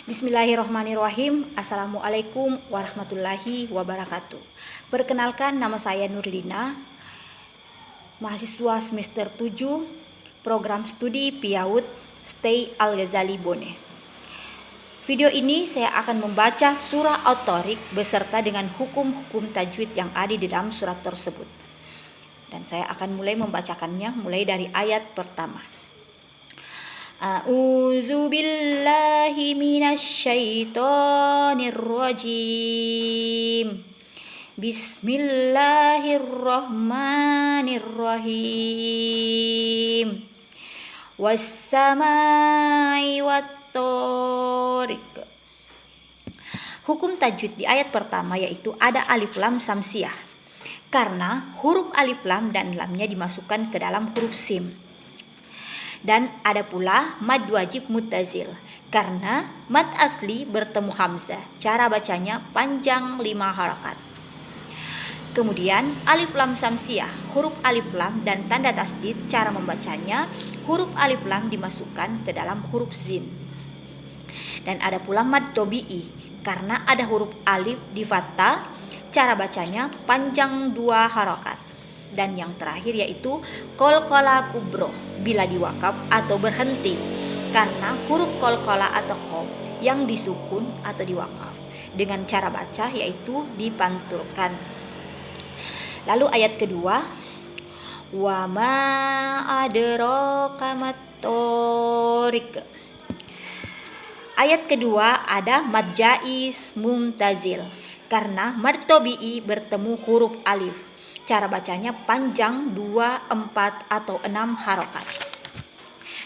Bismillahirrahmanirrahim. Assalamualaikum warahmatullahi wabarakatuh. Perkenalkan, nama saya Nurlina, mahasiswa semester 7 program studi PIAUD Stay Al-Ghazali Bone. Video ini saya akan membaca surah At-Thariq beserta dengan hukum-hukum tajwid yang ada di dalam surat tersebut. Dan saya akan mulai membacakannya mulai dari ayat pertama. A'udzu billahi minasyaitonir rajim. Bismillahirrahmanirrahim. Was-samai wat-thariq. Hukum tajwid di ayat pertama yaitu ada alif lam samsiah. Karena huruf alif lam dan lamnya dimasukkan ke dalam huruf sim. Dan ada pula mad wajib muttazil karena mad asli bertemu hamzah. Cara bacanya panjang 5 harakat. Kemudian alif lam samsiah, huruf alif lam dan tanda tasdid. Cara membacanya huruf alif lam dimasukkan ke dalam huruf zin. Dan ada pula mad tobi'i karena ada huruf alif di fathah. Cara bacanya panjang 2 harakat. Dan yang terakhir yaitu qalqalah kubro bila diwakaf atau berhenti karena huruf qalqalah atau qaf yang disukun atau diwakaf dengan cara baca yaitu dipantulkan. Lalu ayat kedua, wa ma adraka mat-thariq. Ayat kedua ada mad jaiz muntazil karena mad tabi'i bertemu huruf alif. Cara bacanya panjang 2, 4 atau 6 harokat.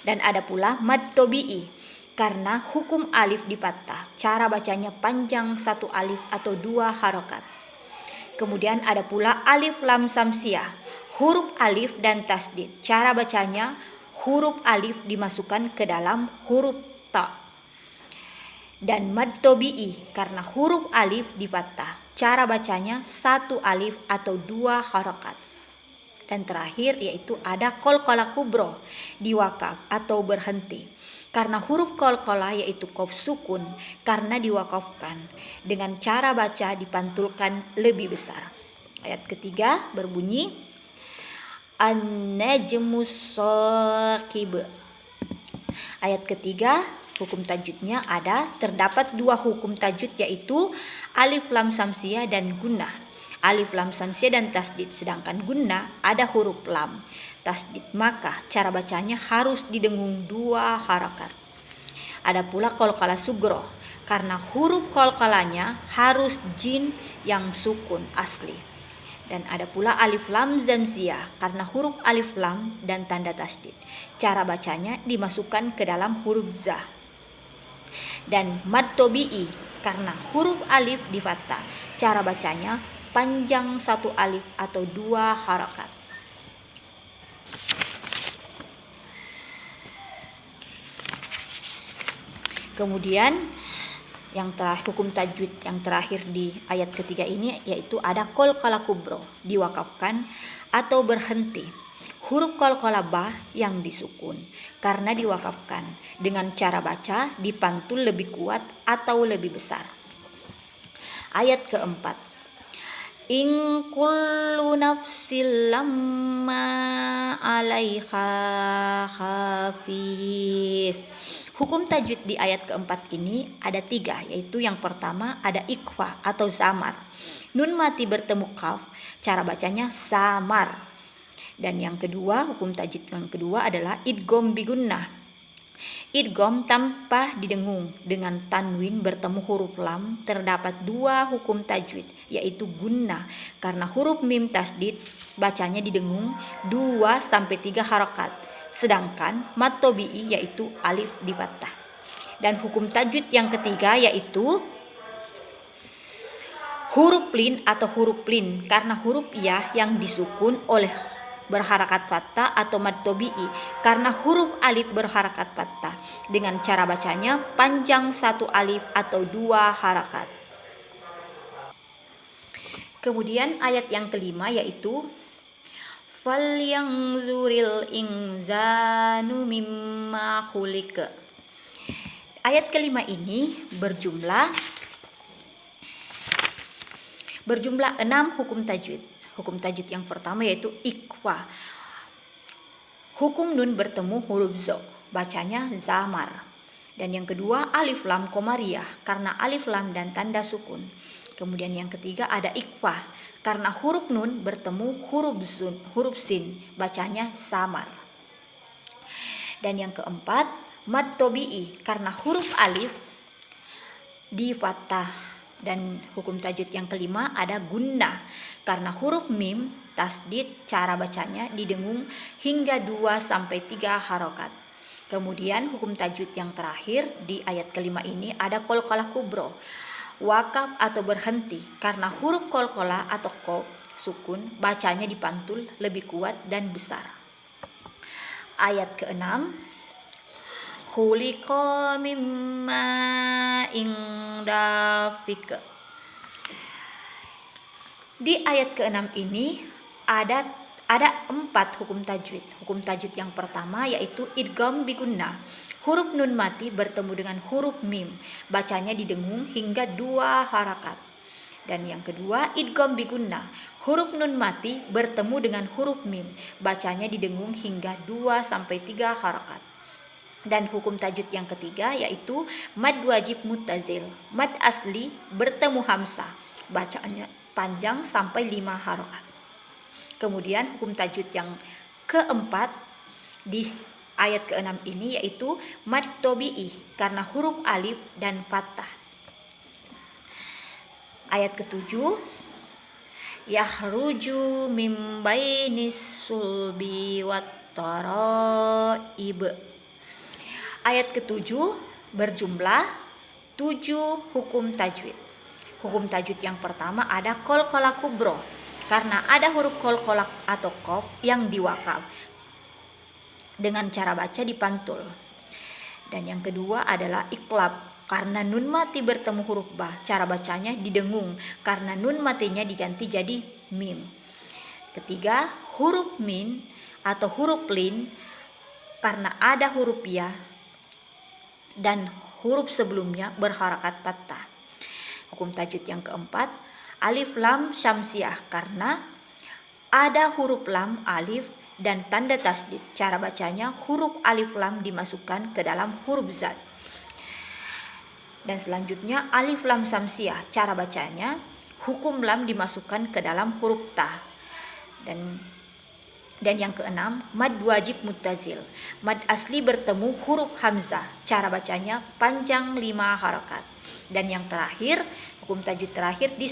Dan ada pula mad tobi'i karena hukum alif di fathah. Cara bacanya panjang 1 alif atau 2 harokat. Kemudian ada pula alif lam samsiah, huruf alif dan tasdid. Cara bacanya huruf alif dimasukkan ke dalam huruf ta. Dan mad tobi'i karena huruf alif di fathah. Cara bacanya 1 alif atau 2 harokat. Dan terakhir yaitu ada qalqalah kubro diwakaf atau berhenti. Karena huruf qalqalah yaitu qaf sukun karena diwakafkan. Dengan cara baca dipantulkan lebih besar. Ayat ketiga berbunyi an-najmus shaqib. Ayat ketiga hukum tajwidnya ada, terdapat 2 hukum tajwid yaitu alif lam samsiah dan gunnah. Alif lam samsiah dan tasdid, sedangkan gunnah ada huruf lam tasdid, maka cara bacanya harus didengung 2 harakat. Ada pula qalqalah sugro karena huruf qalqalahnya harus jin yang sukun asli. Dan ada pula alif lam zamziyah karena huruf alif lam dan tanda tasdid. Cara bacanya dimasukkan ke dalam huruf za. Dan mad tobi'i karena huruf alif di fathah. Cara bacanya panjang 1 alif atau 2 harakat. Kemudian yang terakhir, hukum tajwid yang terakhir di ayat ketiga ini yaitu ada qalqalah kubro diwakafkan atau berhenti. Huruf qalqalah ba yang disukun karena diwakafkan. Dengan cara baca dipantul lebih kuat atau lebih besar. Ayat keempat. In kullu nafsin lamma 'alaiha hafiz. Hukum tajwid di ayat keempat ini ada 3, yaitu yang pertama ada ikhfa atau samar. Nun mati bertemu kaf, cara bacanya samar. Dan yang kedua, hukum tajwid yang kedua adalah idgham bigunnah. Idgham tanpa didengung dengan tanwin bertemu huruf lam. Terdapat 2 hukum tajwid yaitu gunnah karena huruf mim tasdid bacanya didengung 2 sampai 3 harakat. Sedangkan mad tobi'i yaitu alif di fathah. Dan hukum tajwid yang ketiga yaitu huruf lin atau huruf lin karena huruf ya yang disukun oleh berharakat fathah atau mad tobi'i karena huruf alif berharakat fathah. Dengan cara bacanya panjang 1 alif atau 2 harakat. Kemudian ayat yang kelima yaitu falyanzuril insanu mimma khuliqa. Ayat kelima ini berjumlah 6 hukum tajwid. Hukum tajwid yang pertama yaitu ikhfa. Hukum nun bertemu huruf zo, bacanya zamar. Dan yang kedua alif lam komariah karena alif lam dan tanda sukun. Kemudian yang ketiga ada ikhfa karena huruf nun bertemu huruf sin, bacanya samar. Dan yang keempat mad tobi'i karena huruf alif di fathah. Dan hukum tajwid yang kelima ada gunnah karena huruf mim tasdid cara bacanya didengung hingga 2-3 harokat. Kemudian hukum tajwid yang terakhir di ayat kelima ini ada qalqalah kubro, wakaf atau berhenti karena huruf qalqalah atau qaf sukun bacanya dipantul lebih kuat dan besar. Ayat keenam khuliqa mimma indafik. Di ayat ke-6 ini ada 4 hukum tajwid. Hukum tajwid yang pertama yaitu idgham bi gunnah. Huruf nun mati bertemu dengan huruf mim, bacanya didengung hingga 2 harakat. Dan yang kedua idgham bi gunnah. Huruf nun mati bertemu dengan huruf mim, bacanya didengung hingga 2-3 harakat. Dan hukum tajwid yang ketiga yaitu mad wajib muttazil. Mad asli bertemu hamzah, bacanya panjang sampai 5 harokat. Kemudian hukum tajwid yang keempat di ayat ke-6 ini yaitu mad tobi'i karena huruf alif dan fathah. Ayat ke-7 yahruju mim bainis sulbi wat taraib. Ayat ke-7 berjumlah 7 hukum tajwid. Hukum tajwid yang pertama ada qalqalah kubro karena ada huruf qalqalah atau qaf yang diwakaf dengan cara baca dipantul. Dan yang kedua adalah iqlab karena nun mati bertemu huruf ba, cara bacanya didengung karena nun matinya diganti jadi mim. Ketiga huruf min atau huruf lin karena ada huruf ya dan huruf sebelumnya berharakat fathah. Hukum tajwid yang keempat alif lam syamsiah karena ada huruf lam alif dan tanda tasdid. Cara bacanya huruf alif lam dimasukkan ke dalam huruf zat. Dan selanjutnya alif lam syamsiah. Cara bacanya hukum lam dimasukkan ke dalam huruf ta. Dan yang keenam mad wajib muttazil. Mad asli bertemu huruf hamzah. Cara bacanya panjang 5 harokat. Dan yang terakhir, hukum tajwid terakhir di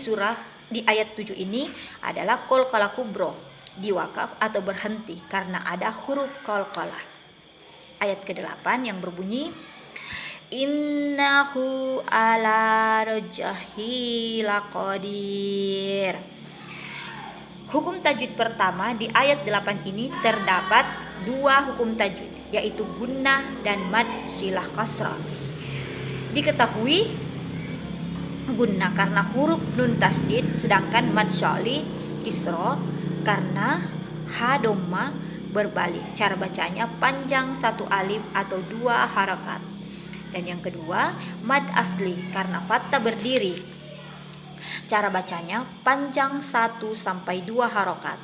ayat 7 ini adalah qalqalah kubro, diwakaf atau berhenti karena ada huruf qalqalah. Ayat ke-8 yang berbunyi innahu ala rajhi laqadir. Hukum tajwid pertama di ayat 8 ini terdapat 2 hukum tajwid yaitu gunnah dan mad silah kasrah. Diketahui gunnah karena huruf nun tasdid sedangkan mad syali kisra karena ha dhamma berbalik. Cara bacanya panjang 1 alif atau 2 harakat. Dan yang kedua mad asli karena fathah berdiri. Cara bacanya panjang 1-2 harokat.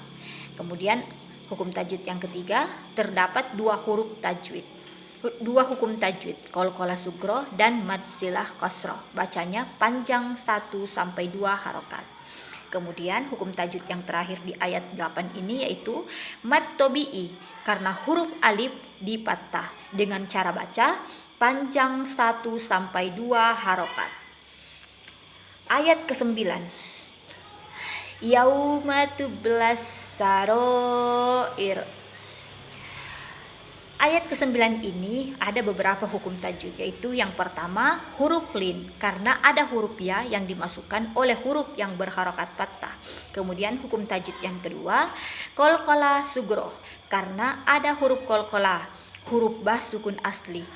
Kemudian hukum tajwid yang ketiga terdapat 2 hukum tajwid qalqalah sugro dan mad silah kasroh. Bacanya panjang 1-2 harokat. Kemudian hukum tajwid yang terakhir di ayat 8 ini yaitu mad tobi'i karena huruf alif di fathah dengan cara baca panjang 1-2 harokat. Ayat ke-9 yauma tublas sarair. Ayat ke-9 ini ada beberapa hukum tajwid yaitu yang pertama huruf lin karena ada huruf ya yang dimasukkan oleh huruf yang berharokat fathah. Kemudian hukum tajwid yang kedua qalqalah sugro karena ada huruf qalqalah, huruf bah sukun asli.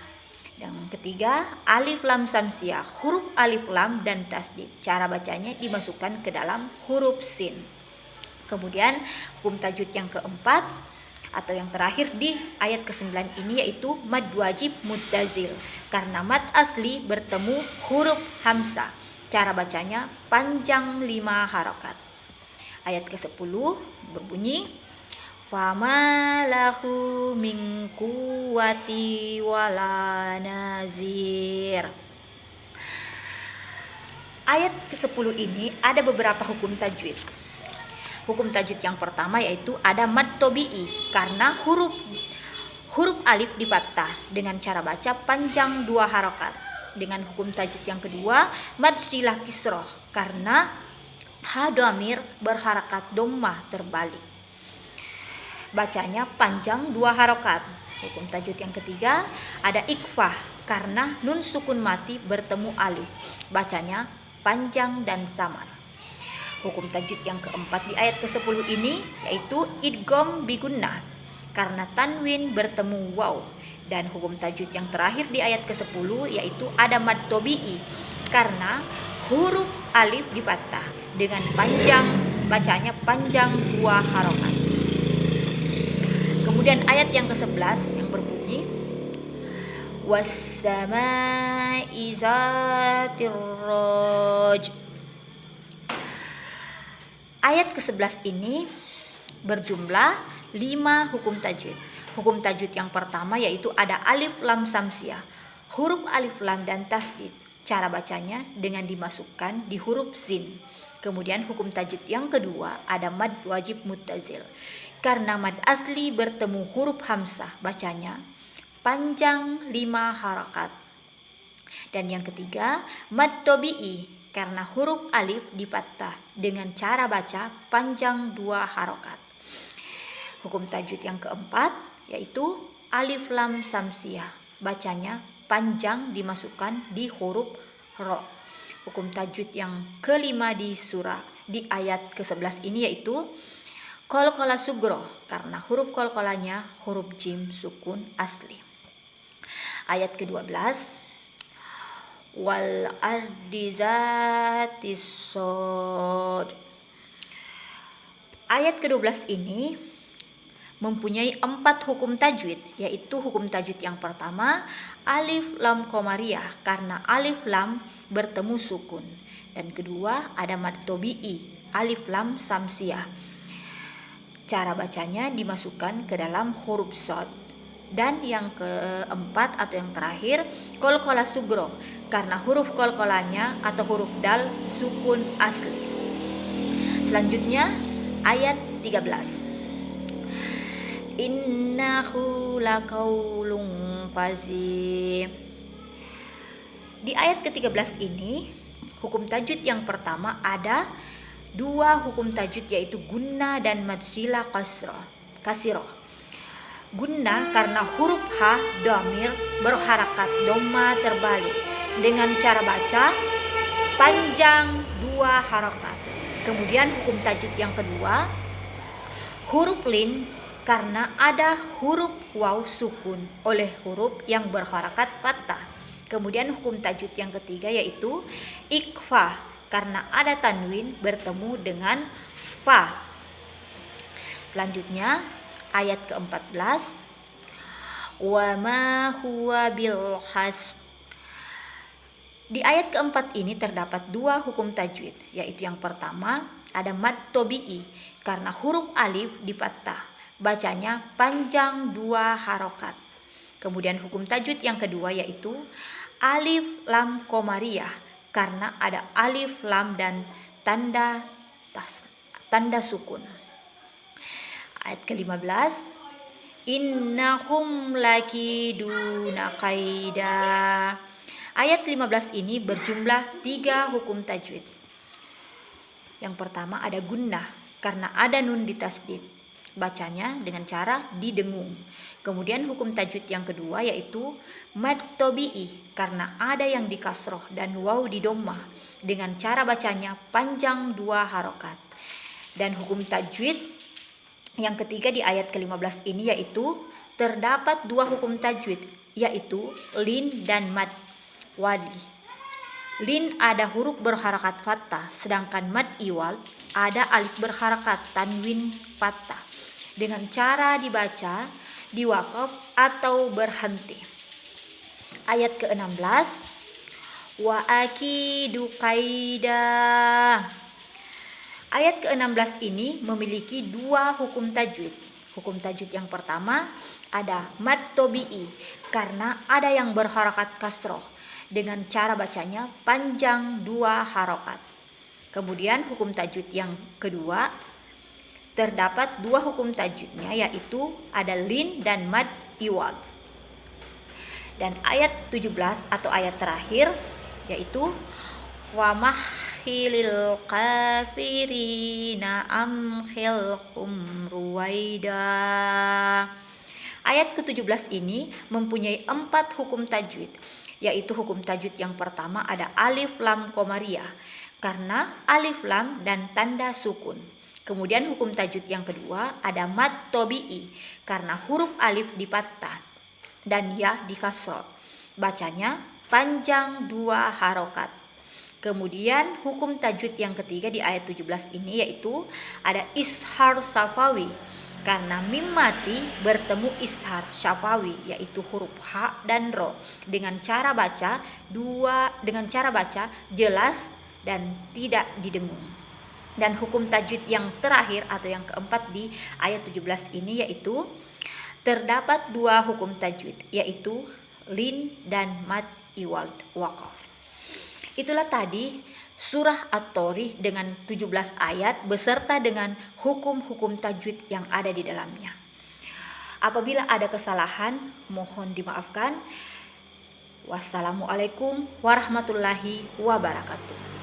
Yang ketiga alif lam samsiah, huruf alif lam dan tasdid. Cara bacanya dimasukkan ke dalam huruf sin. Kemudian hukum tajwid yang keempat atau yang terakhir di ayat ke-9 ini yaitu mad wajib muttazil karena mad asli bertemu huruf hamzah. Cara bacanya panjang 5 harokat. Ayat ke-10 berbunyi fama lahu min quwwati wala nazir. Ayat ke-10 ini ada beberapa hukum tajwid. Hukum tajwid yang pertama yaitu ada mad tobi'i karena huruf alif difathah dengan cara baca panjang 2 harokat. Dengan hukum tajwid yang kedua mad silah kisroh karena ha dhamir berharakat dhammah terbalik. Bacanya panjang 2 harokat. Hukum tajwid yang ketiga ada ikhfah karena nun sukun mati bertemu alif. Bacanya panjang dan samar. Hukum tajwid yang keempat di ayat ke-10 ini yaitu idgham bigunnah karena tanwin bertemu waw. Dan hukum tajwid yang terakhir di ayat ke-10 yaitu ada mad tobi'i karena huruf alif difathah dengan panjang, bacanya panjang 2 harokat. Kemudian ayat yang ke-11 yang berbunyi was-samaa'i zatir raj. Ayat ke-11 ini berjumlah 5 hukum tajwid. Hukum tajwid yang pertama yaitu ada alif lam samsiah, huruf alif lam dan tasdid. Cara bacanya dengan dimasukkan di huruf zin. Kemudian hukum tajwid yang kedua ada mad wajib muttazil karena mad asli bertemu huruf hamzah, bacanya panjang 5 harakat. Dan yang ketiga mad tobi'i karena huruf alif difathah dengan cara baca panjang 2 harokat. Hukum tajwid yang keempat yaitu alif lam samsiah, bacanya panjang dimasukkan di huruf ro. Hukum tajwid yang kelima di ayat ke-11 ini yaitu qalqalah sugro karena huruf qalqalahnya huruf jim sukun asli. Ayat ke-12 wal ardi zatis sod. Ayat ke-12 ini mempunyai 4 hukum tajwid, yaitu hukum tajwid yang pertama alif lam qamariyah karena alif lam bertemu sukun, dan kedua ada mad tobi'i alif lam samsiah. Cara bacanya dimasukkan ke dalam huruf shad. Dan yang keempat atau yang terakhir qalqalah sugro karena huruf qalqalahnya atau huruf dal sukun asli. Selanjutnya ayat 13. Innahu laqaulun fazim. Di ayat ke-13 ini hukum tajwid yang pertama ada 2 hukum tajwid yaitu gunnah dan mad silah kasirah. Gunnah karena huruf ha dhamir berharakat dhamma terbalik dengan cara baca panjang 2 harokat. Kemudian hukum tajwid yang kedua huruf lin karena ada huruf waw sukun oleh huruf yang berharakat fathah. Kemudian hukum tajwid yang ketiga yaitu ikhfa karena ada tanwin bertemu dengan fa. Selanjutnya ayat ke-14 wa ma huwa bil hasb. Di ayat keempat ini terdapat 2 hukum tajwid, yaitu yang pertama ada mad tobi'i karena huruf alif difathah, bacanya panjang 2 harokat. Kemudian hukum tajwid yang kedua yaitu alif lam qamariyah karena ada alif lam dan tanda sukun. Ayat ke-15 innahum lakiduna qaida. Ayat 15 ini berjumlah 3 hukum tajwid. Yang pertama ada gunnah karena ada nun di tasdid, bacanya dengan cara didengung. Kemudian hukum tajwid yang kedua yaitu mad tobi'i karena ada yang di kasroh dan waw di dhammah dengan cara bacanya panjang 2 harokat. Dan hukum tajwid yang ketiga di ayat ke-15 ini yaitu terdapat 2 hukum tajwid yaitu lin dan mad wali. Lin ada huruf berharakat fathah, sedangkan mad iwal ada alif berharakat tanwin fathah. dengan cara dibaca, diwakaf atau berhenti. Ayat ke-16, wa akidu qaida. Ayat ke-16 ini memiliki dua hukum tajwid. Hukum tajwid yang pertama ada mad tobi'i karena ada yang berharokat kasroh dengan cara bacanya panjang 2 harokat. Kemudian hukum tajwid yang kedua terdapat dua hukum tajwidnya, yaitu ada lin dan mad iwad. Dan ayat 17 atau ayat terakhir yaitu wamahhilil kafirina amhilhum ruwaida. Ayat ke-17 ini mempunyai 4 hukum tajwid, yaitu hukum tajwid yang pertama ada alif lam komariah karena alif lam dan tanda sukun. Kemudian hukum tajwid yang kedua ada mad tobi'i karena huruf alif di fathah dan ya di kasroh. Bacanya panjang 2 harokat. Kemudian hukum tajwid yang ketiga di ayat 17 ini yaitu ada ishar syafawi karena mim mati bertemu ishar syafawi yaitu huruf ha dan ro dengan cara baca jelas dan tidak didengung. Dan hukum tajwid yang terakhir atau yang keempat di ayat 17 ini yaitu terdapat 2 hukum tajwid yaitu lin dan mad iwal waqaf. Itulah tadi surah At-Tharikh dengan 17 ayat beserta dengan hukum-hukum tajwid yang ada di dalamnya. Apabila ada kesalahan mohon dimaafkan. Wassalamualaikum warahmatullahi wabarakatuh.